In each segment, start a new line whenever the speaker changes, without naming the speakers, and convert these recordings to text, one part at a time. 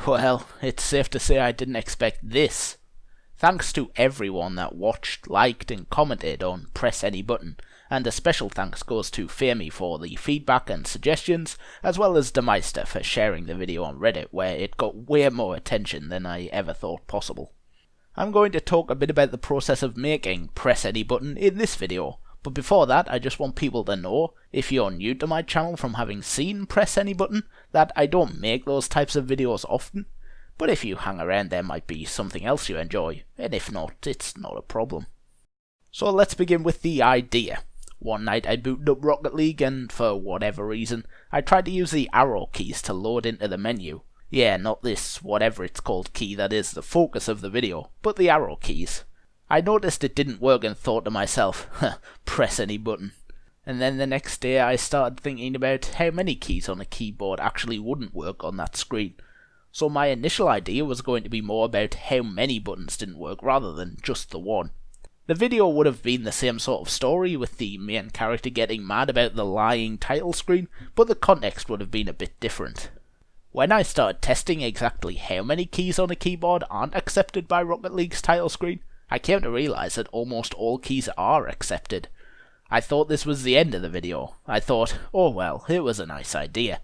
Well, it's safe to say I didn't expect this. Thanks to everyone that watched, liked and commented on Press Any Button, and a special thanks goes to Femi for the feedback and suggestions, as well as Demeister for sharing the video on Reddit, where it got way more attention than I ever thought possible. I'm going to talk a bit about the process of making Press Any Button in this video, but before that I just want people to know, if you're new to my channel from having seen Press Any Button, that I don't make those types of videos often, but if you hang around there might be something else you enjoy, and if not, it's not a problem. So let's begin with the idea. One night I booted up Rocket League and, for whatever reason, I tried to use the arrow keys to load into the menu. Yeah, not this whatever it's called key that is the focus of the video, but the arrow keys. I noticed it didn't work and thought to myself, press any button. And then the next day I started thinking about how many keys on a keyboard actually wouldn't work on that screen. So my initial idea was going to be more about how many buttons didn't work rather than just the one. The video would have been the same sort of story, with the main character getting mad about the lying title screen, but the context would have been a bit different. When I started testing exactly how many keys on a keyboard aren't accepted by Rocket League's title screen, I came to realise that almost all keys are accepted. I thought this was the end of the video. I thought, oh well, it was a nice idea.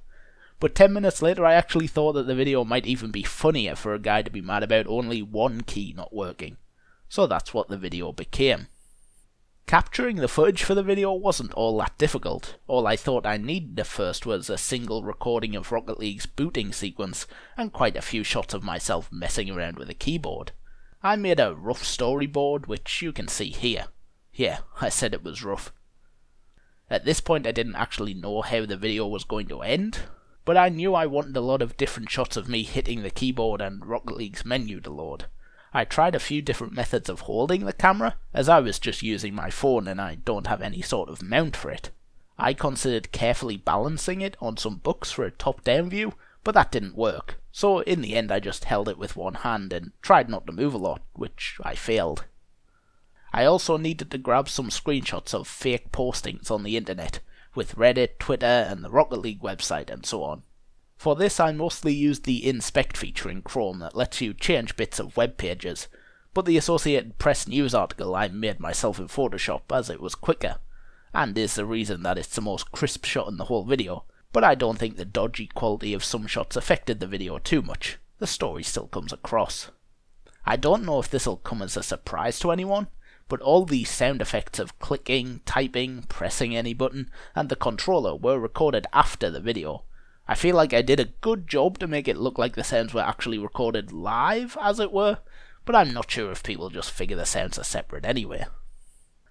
But 10 minutes later I actually thought that the video might even be funnier for a guy to be mad about only one key not working. So that's what the video became. Capturing the footage for the video wasn't all that difficult. All I thought I needed at first was a single recording of Rocket League's booting sequence and quite a few shots of myself messing around with a keyboard. I made a rough storyboard, which you can see here. Yeah, I said it was rough. At this point I didn't actually know how the video was going to end, but I knew I wanted a lot of different shots of me hitting the keyboard and Rocket League's menu to load. I tried a few different methods of holding the camera, as I was just using my phone and I don't have any sort of mount for it. I considered carefully balancing it on some books for a top-down view, but that didn't work, so in the end I just held it with one hand and tried not to move a lot, which I failed. I also needed to grab some screenshots of fake postings on the internet, with Reddit, Twitter and the Rocket League website and so on. For this I mostly used the inspect feature in Chrome that lets you change bits of web pages, but the Associated Press news article I made myself in Photoshop as it was quicker, and is the reason that it's the most crisp shot in the whole video, but I don't think the dodgy quality of some shots affected the video too much. The story still comes across. I don't know if this'll come as a surprise to anyone, but all the sound effects of clicking, typing, pressing any button, and the controller were recorded after the video. I feel like I did a good job to make it look like the sounds were actually recorded live, as it were, but I'm not sure if people just figure the sounds are separate anyway.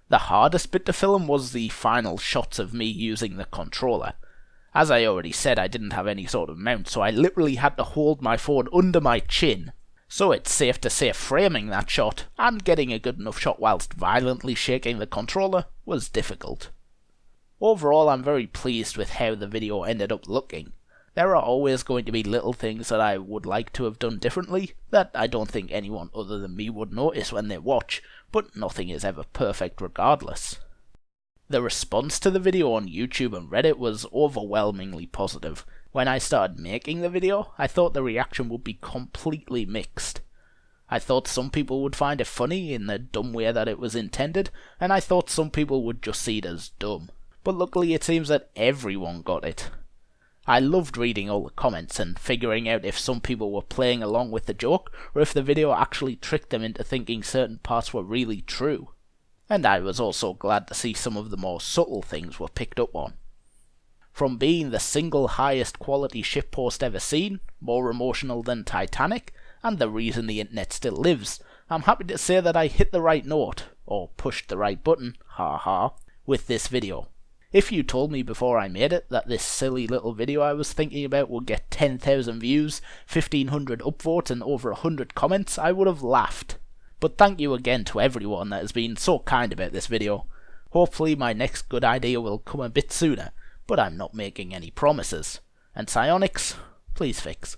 The hardest bit to film was the final shots of me using the controller. As I already said, I didn't have any sort of mount, so I literally had to hold my phone under my chin. So it's safe to say framing that shot, and getting a good enough shot whilst violently shaking the controller, was difficult. Overall, I'm very pleased with how the video ended up looking. There are always going to be little things that I would like to have done differently, that I don't think anyone other than me would notice when they watch, but nothing is ever perfect regardless. The response to the video on YouTube and Reddit was overwhelmingly positive. When I started making the video, I thought the reaction would be completely mixed. I thought some people would find it funny in the dumb way that it was intended, and I thought some people would just see it as dumb. But luckily it seems that everyone got it. I loved reading all the comments and figuring out if some people were playing along with the joke, or if the video actually tricked them into thinking certain parts were really true. And I was also glad to see some of the more subtle things were picked up on. From being the single highest quality shitpost ever seen, more emotional than Titanic, and the reason the internet still lives, I'm happy to say that I hit the right note, or pushed the right button, haha, with this video. If you told me before I made it that this silly little video I was thinking about would get 10,000 views, 1,500 upvotes and over 100 comments, I would have laughed. But thank you again to everyone that has been so kind about this video. Hopefully my next good idea will come a bit sooner, but I'm not making any promises. And Psyonix, please fix.